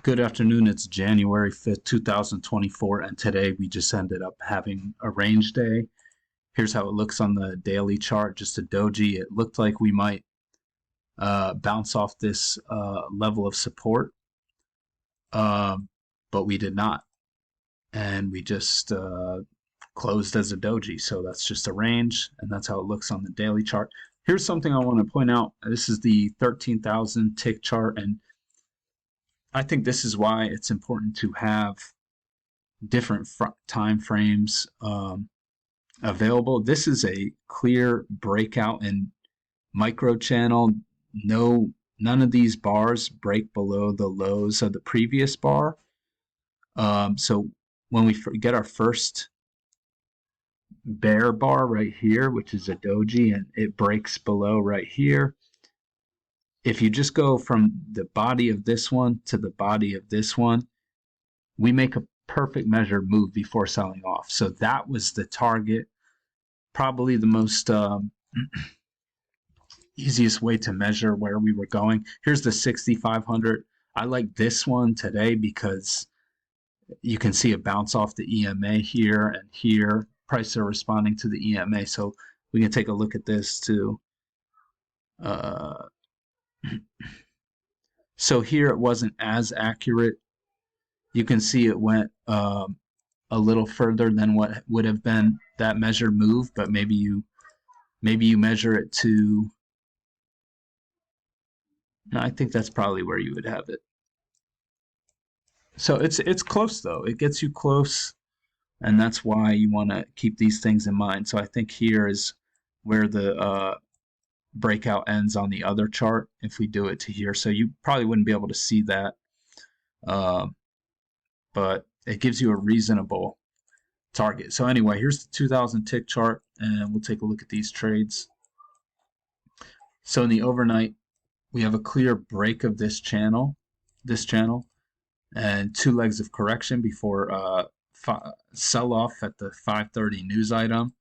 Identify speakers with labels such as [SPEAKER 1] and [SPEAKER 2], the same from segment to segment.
[SPEAKER 1] Good afternoon. It's January 5th, 2024, and today we just ended up having a range day. Here's how it looks on the daily chart, just a doji. It looked like we might bounce off this level of support, but we did not. And we just closed as a doji. So that's just a range, and that's how it looks on the daily chart. Here's something I want to point out. This is the 13,000 tick chart, and I think this is why it's important to have different time frames available. This is a clear breakout in micro channel. None of these bars break below the lows of the previous bar. So when we get our first bear bar right here, which is a doji, and it breaks below right here, if you just go from the body of this one to the body of this one, we make a perfect measured move before selling off. So that was the target. Probably the most easiest way to measure where we were going. Here's the 6,500. I like this one today because you can see a bounce off the EMA here and here. Prices are responding to the EMA. So we can take a look at this too. So here it wasn't as accurate. You can see it went a little further than what would have been that measured move, but maybe you measure it to, no, I think that's probably where you would have it. So it's close though. It gets you close, and that's why you want to keep these things in mind. So I think here is where the breakout ends on the other chart if we do it to here. So you probably wouldn't be able to see that, but it gives you a reasonable target. So anyway, here's the 2,000 tick chart, and we'll take a look at these trades. So in the overnight, we have a clear break of this channel, and two legs of correction before sell off at the 5:30 news item,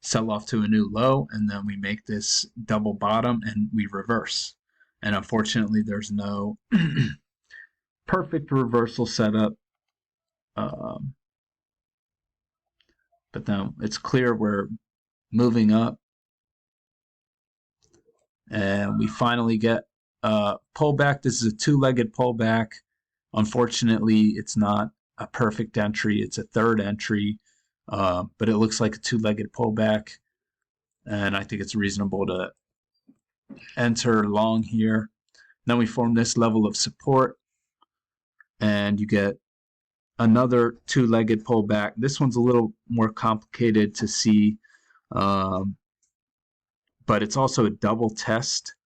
[SPEAKER 1] sell off to a new low, and then we make this double bottom and we reverse. And unfortunately, there's no perfect reversal setup. But then it's clear we're moving up, and we finally get a pullback. This is a two-legged pullback. Unfortunately, it's not a perfect entry. It's a third entry, but it looks like a two-legged pullback, and I think it's reasonable to enter long here. Then we form this level of support, and you get another two-legged pullback. This one's a little more complicated to see, but it's also a double test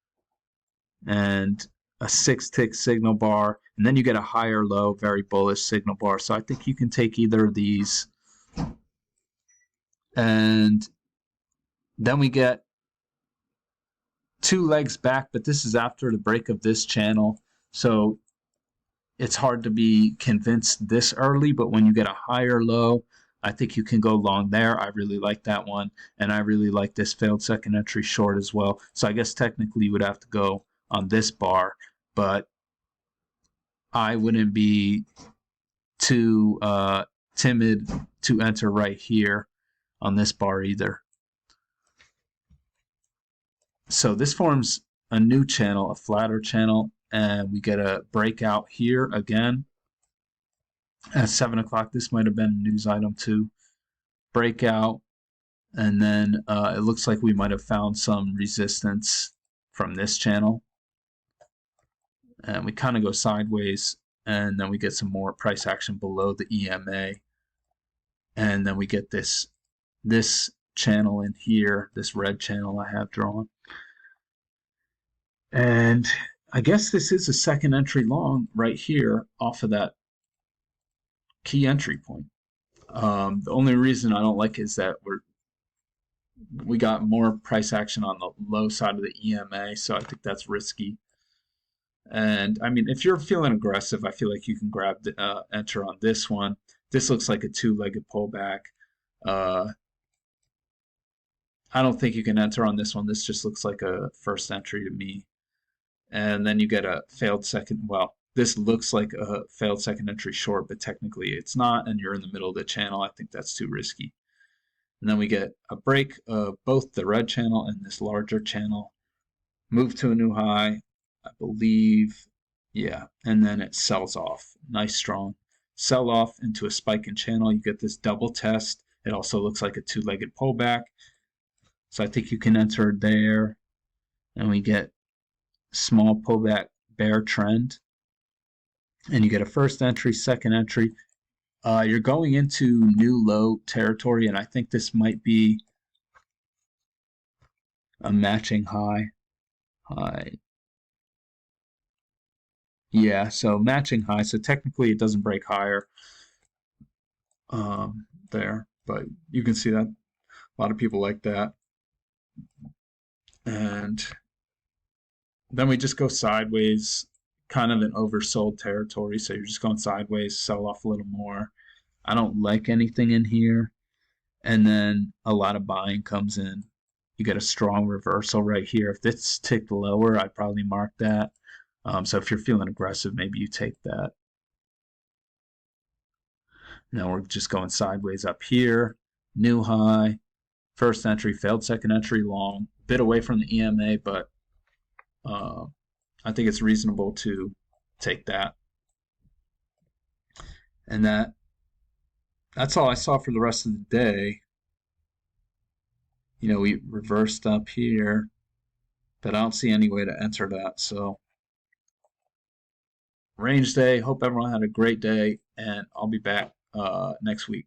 [SPEAKER 1] and a 6-tick signal bar, and then you get a higher low, very bullish signal bar. So I think you can take either of these, and then we get two legs back, but this is after the break of this channel, so it's hard to be convinced this early, but when you get a higher low, I think you can go long there. I really like that one, and I really like this failed second entry short as well. So I guess technically you would have to go on this bar, but I wouldn't be too timid to enter right here on this bar either. So this forms a new channel, a flatter channel, and we get a breakout here again at 7 o'clock. This might have been a news item too. Breakout, and then it looks like we might have found some resistance from this channel, and we kind of go sideways, and then we get some more price action below the EMA, and then we get this channel in here, this red channel I have drawn. And I guess this is a second entry long right here off of that key entry point. The only reason I don't like is that we got more price action on the low side of the EMA, so I think that's risky. And I mean, if you're feeling aggressive, I feel like you can grab the enter on this one. This looks like a two-legged pullback. I don't think you can enter on this one. This just looks like a first entry to me. And then you get a failed second, well, this looks like a failed second entry short, but technically it's not, and you're in the middle of the channel. I think that's too risky. And then we get a break of both the red channel and this larger channel, move to a new high, I believe, yeah, and then it sells off. Nice strong sell off into a spike in channel. You get this double test. It also looks like a two-legged pullback. So I think you can enter there, and we get small pullback bear trend. And you get a first entry, second entry. You're going into new low territory, and I think this might be a matching high. Yeah, so matching high. So technically it doesn't break higher there, but you can see that a lot of people like that. And then we just go sideways, kind of an oversold territory. So you're just going sideways, sell off a little more. I don't like anything in here. And then a lot of buying comes in. You get a strong reversal right here. If this ticked lower, I'd probably mark that. So if you're feeling aggressive, maybe you take that. Now we're just going sideways up here. New high, first entry, failed second entry long. Bit away from the EMA, but I think it's reasonable to take that. And that's all I saw for the rest of the day. You know, we reversed up here, but I don't see any way to enter that. So range day. Hope everyone had a great day, and I'll be back next week.